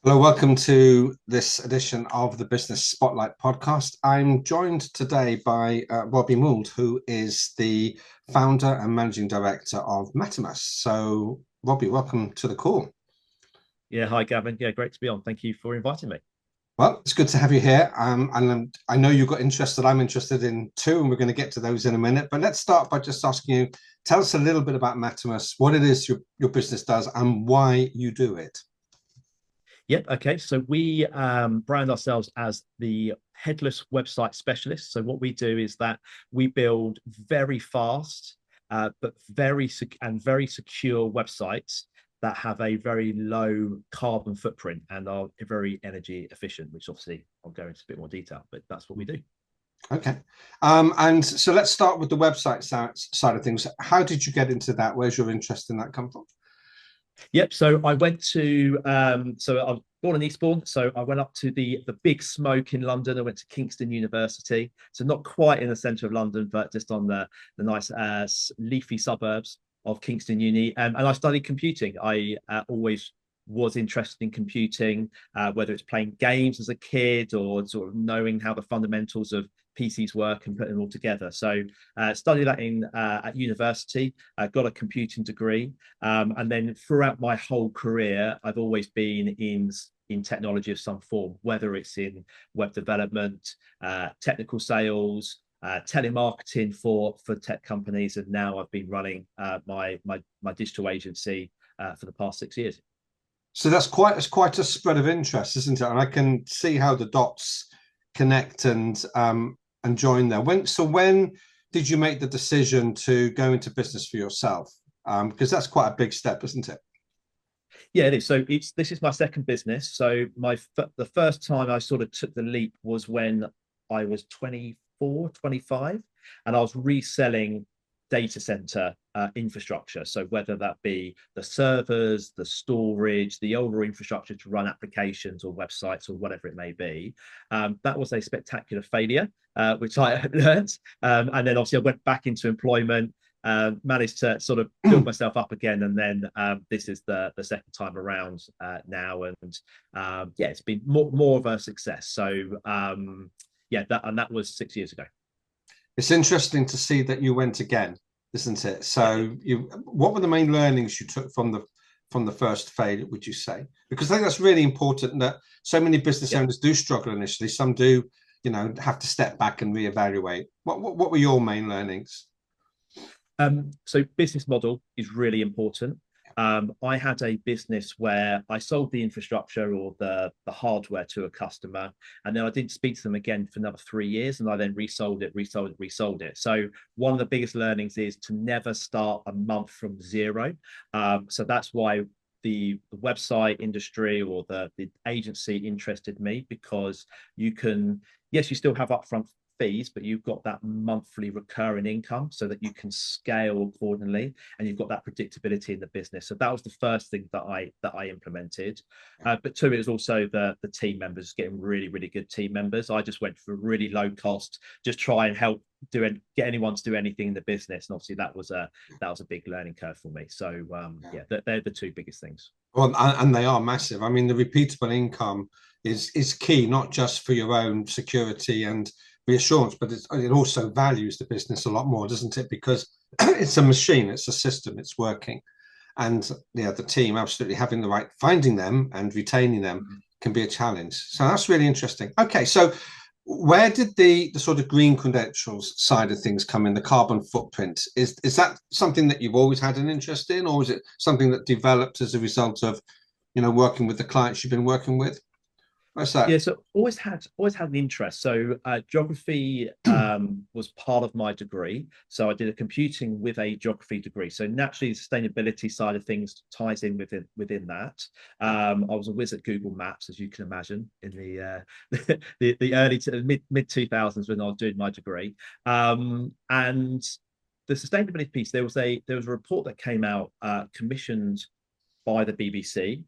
Hello, welcome to this edition of the Business Spotlight podcast. I'm joined today by Robbie Mould, who is the founder and managing director of MetaMask. So, Robbie, welcome to the call. Yeah, hi Gavin. Yeah, great to be on. Thank you for inviting me. Well, it's good to have you here. And I know you've got interest that I'm interested in too, and we're going to get to those in a minute. But let's start by just asking you, tell us a little bit about MetaMask, what it is your business does, and why you do it. Yep. Okay. So we brand ourselves as the headless website specialist. So what we do is that we build very fast, but very secure websites that have a very low carbon footprint and are very energy efficient. Which obviously I'll go into a bit more detail, but that's what we do. Okay. And so let's start with the website side of things. How did you get into that? Where's your interest in that come from? Yep. So I went to so I was born in Eastbourne. So I went up to the big smoke in London. I went to Kingston University. So not quite in the centre of London, but just on the nice leafy suburbs of Kingston Uni. And I studied computing. I always was interested in computing, whether it's playing games as a kid or sort of knowing how the fundamentals of PCs work and putting them all together. So studied that in at university, got a computing degree, and then throughout my whole career, I've always been in technology of some form, whether it's in web development, technical sales, telemarketing for tech companies, and now I've been running my digital agency for the past 6 years. So that's quite a spread of interest, isn't it? And I can see how the dots connect and join there. When did you make the decision to go into business for yourself? Because that's quite a big step, isn't it? Yeah, it is. So this is my second business. So the first time I sort of took the leap was when I was 24, 25, and I was reselling data center infrastructure. So whether that be the servers, the storage, the overall infrastructure to run applications or websites or whatever it may be, that was a spectacular failure, which I learned. And then obviously I went back into employment, managed to sort of build myself up again, and then this is the second time around now, and yeah, it's been more of a success. So yeah, that was 6 years ago. It's interesting to see that you went again, isn't it? Yeah, What were the main learnings you took from the first failure, would you say? Because I think that's really important that so many business yeah. owners do struggle initially. Some do, have to step back and reevaluate. What were your main learnings? So business model is really important. I had a business where I sold the infrastructure or the hardware to a customer, and then I didn't speak to them again for another 3 years, and I then resold it. So one of the biggest learnings is to never start a month from zero. So that's why the website industry or the agency interested me, because you can, yes, you still have upfront fees, but you've got that monthly recurring income so that you can scale accordingly, and you've got that predictability in the business. So that was the first thing that I implemented. But two, it was also the team members, getting really good team members. I just went for really low cost, just try and help get anyone to do anything in the business, and obviously that was a big learning curve for me. So yeah, they're the two biggest things. Well, and they are massive. I mean, the repeatable income is key, not just for your own security and reassurance, but it also values the business a lot more, doesn't it? Because it's a machine, it's a system, it's working, and yeah, the team absolutely having the right finding them and retaining them Mhm. can be a challenge. So that's really interesting. Okay, so where did the sort of green credentials side of things come in, the carbon footprint? Is that something that you've always had an interest in, or is it something that developed as a result of, working with the clients you've been working with? What's Yeah, that? so always had an interest. So geography was part of my degree. So I did a computing with a geography degree. So naturally, the sustainability side of things ties in within that. I was a whiz at Google Maps, as you can imagine, in the early to mid 2000s when I was doing my degree. And the sustainability piece, there was a report that came out commissioned by the BBC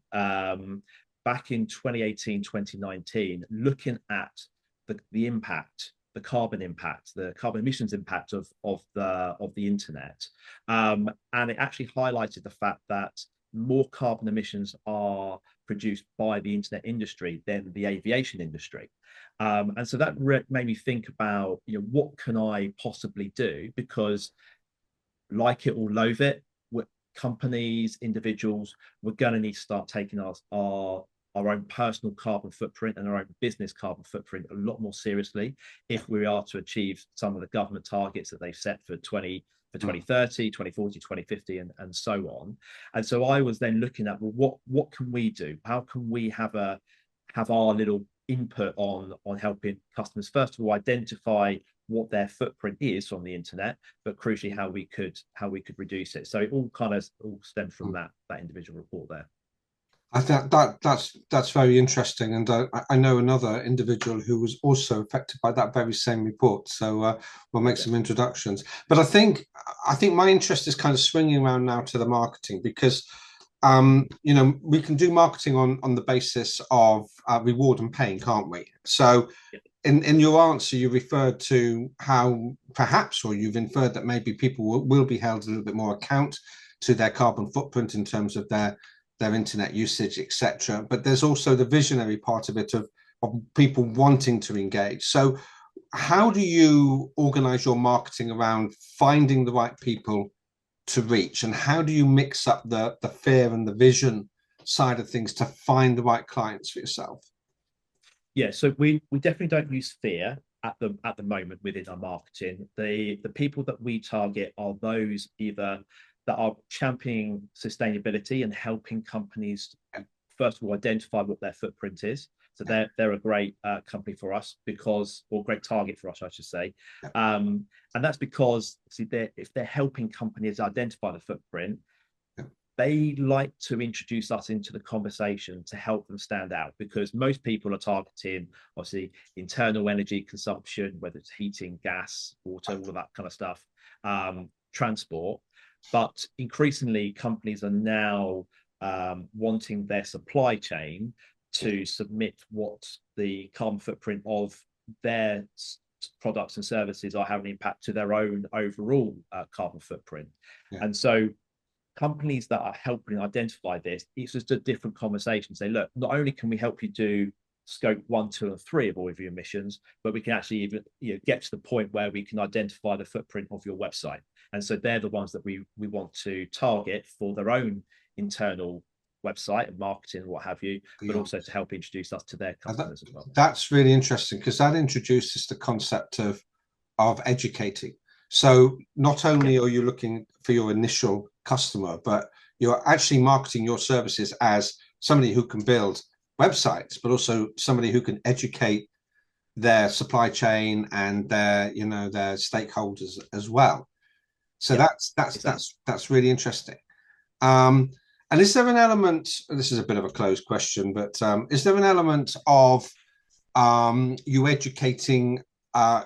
back in 2018, 2019, looking at the impact, the carbon impact, the carbon emissions impact of the internet. And it actually highlighted the fact that more carbon emissions are produced by the internet industry than the aviation industry. And so that made me think about, what can I possibly do? Because like it or loathe it, companies, individuals, we're going to need to start taking our own personal carbon footprint and our own business carbon footprint a lot more seriously if we are to achieve some of the government targets that they've set for 2030, 2040, 2050, and so on. And so I was then looking at, well, what can we do? How can we have our little input on helping customers, first of all, identify what their footprint is on the internet, but crucially how we could reduce it. So it all stemmed from that individual report there. I think that's very interesting, and I know another individual who was also affected by that very same report. So we'll make some introductions. But I think my interest is kind of swinging around now to the marketing, because we can do marketing on the basis of reward and pain, can't we? So in your answer, you referred to how perhaps, or you've inferred that maybe people will be held a little bit more account to their carbon footprint in terms of their internet usage, etc. But there's also the visionary part of it of people wanting to engage. So how do you organize your marketing around finding the right people to reach, and how do you mix up the fear and the vision side of things to find the right clients for yourself? Yeah, so we definitely don't use fear at the moment within our marketing. The people that we target are those either that are championing sustainability and helping companies, first of all, identify what their footprint is. So they're a great company for us, or great target for us, I should say. And that's because, see, if they're helping companies identify the footprint, they like to introduce us into the conversation to help them stand out, because most people are targeting, obviously, internal energy consumption, whether it's heating, gas, water, all of that kind of stuff, transport. But increasingly, companies are now wanting their supply chain to submit what the carbon footprint of their products and services are having an impact to their own overall carbon footprint. And so companies that are helping identify this, it's just a different conversation. Say, look, not only can we help you do scope 1, 2, and 3 of all of your emissions, but we can actually even get to the point where we can identify the footprint of your website. And so they're the ones that we want to target for their own internal website and marketing and what have you, but also to help introduce us to their customers as well. That's really interesting, because that introduces the concept of educating. So not only are you looking for your initial customer, but you're actually marketing your services as somebody who can build websites, but also somebody who can educate their supply chain and their stakeholders as well. So that's really interesting. And is there an element, this is a bit of a closed question, but is there an element of you educating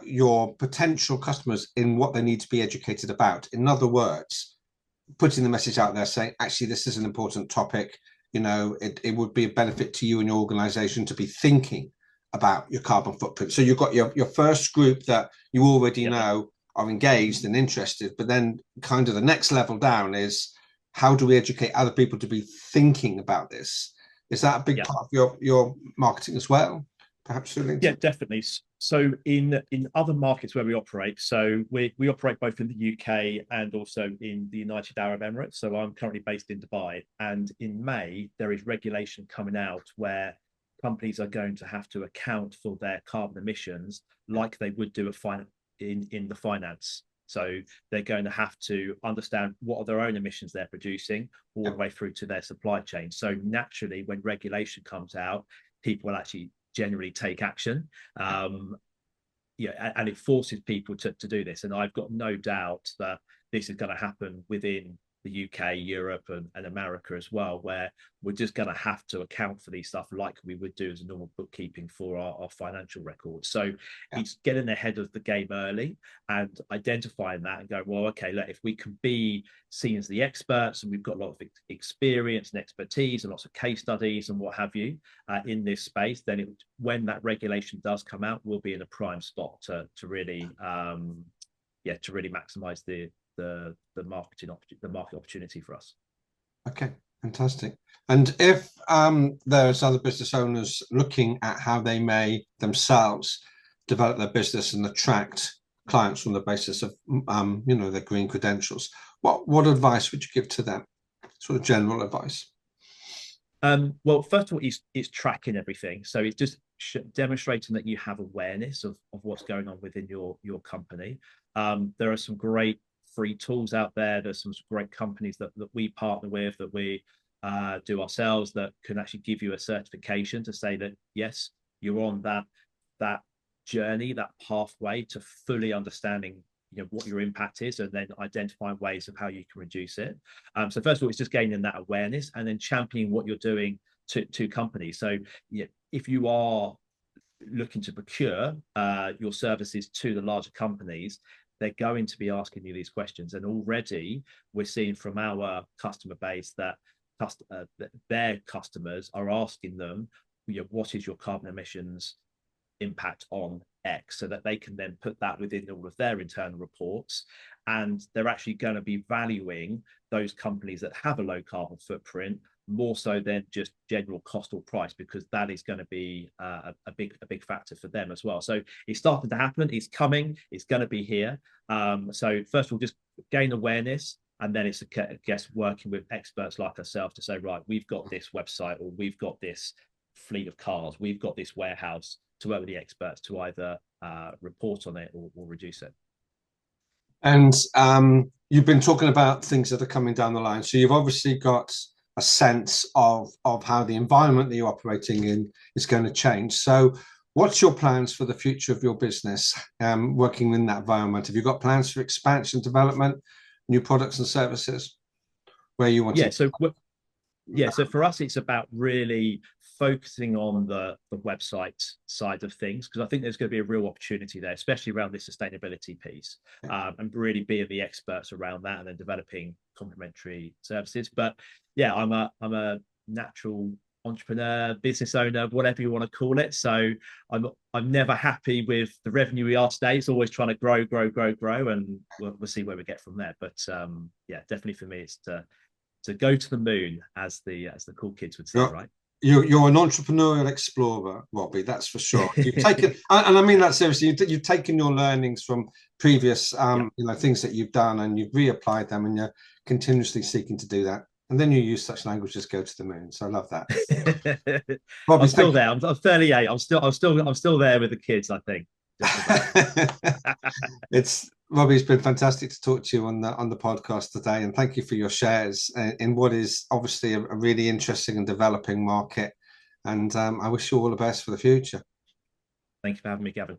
your potential customers in what they need to be educated about? In other words, putting the message out there saying, actually, this is an important topic. It would be a benefit to you and your organization to be thinking about your carbon footprint. So you've got your first group that you already know are engaged and interested, but then kind of the next level down is, how do we educate other people to be thinking about this? Is that a big part of your marketing as well? Perhaps, Suling? Yeah, definitely. So in other markets where we operate, so we operate both in the UK and also in the United Arab Emirates. So I'm currently based in Dubai, and in May there is regulation coming out where companies are going to have to account for their carbon emissions like they would do in the finance. So they're going to have to understand what are their own emissions they're producing all the way through to their supply chain. So naturally, when regulation comes out, people will actually generally take action. And it forces people to do this. And I've got no doubt that this is going to happen within the UK, Europe, and America as well, where we're just going to have to account for these stuff like we would do as a normal bookkeeping for our financial records. So it's getting ahead of the game early and identifying that and going, well, okay, look, if we can be seen as the experts and we've got a lot of experience and expertise and lots of case studies and what have you in this space, then when that regulation does come out, we'll be in a prime spot to really maximize the market opportunity for us. Okay, Fantastic. And if there's other business owners looking at how they may themselves develop their business and attract clients on the basis of their green credentials, what advice would you give to them? Sort of general advice. Well, first of all, it's tracking everything. So it's just demonstrating that you have awareness of what's going on within your company. There are some great free tools out there. There's some great companies that we partner with, that we do ourselves, that can actually give you a certification to say that, yes, you're on that journey, that pathway to fully understanding what your impact is, and then identifying ways of how you can reduce it. So first of all, it's just gaining that awareness and then championing what you're doing to companies. So if you are looking to procure your services to the larger companies, they're going to be asking you these questions. And already we're seeing from our customer base that their customers are asking them, what is your carbon emissions impact on X, so that they can then put that within all of their internal reports. And they're actually going to be valuing those companies that have a low carbon footprint more so than just general cost or price, because that is going to be a big factor for them as well. So it's starting to happen, it's coming, it's going to be here. So first of all, just gain awareness, and then it's I guess working with experts like ourselves to say, right, we've got this website, or we've got this fleet of cars, we've got this warehouse, to work with the experts to either report on it or reduce it. And you've been talking about things that are coming down the line. So you've obviously got a sense of how the environment that you're operating in is going to change. So what's your plans for the future of your business, working in that environment? Have you got plans for expansion, development, new products and services? Where you want to? So for us, it's about really focusing on the website side of things, because I think there's going to be a real opportunity there, especially around the sustainability piece, and really being the experts around that, and then developing complementary services. But yeah, I'm a natural entrepreneur, business owner, whatever you want to call it. So I'm never happy with the revenue we are today. It's always trying to grow, and we'll see where we get from there. But definitely for me, it's to go to the moon, as the cool kids would say, right? You're an entrepreneurial explorer, Robbie. That's for sure. You've taken, and I mean that seriously. You've taken your learnings from previous, things that you've done, and you've reapplied them, and you're continuously seeking to do that. And then you use such language as "go to the moon." So I love that. Robbie, I'm still there. I'm 38. I'm still there with the kids, I think. Robbie, it's been fantastic to talk to you on the podcast today, and thank you for your shares in what is obviously a really interesting and developing market. And I wish you all the best for the future. Thank you for having me, Gavin.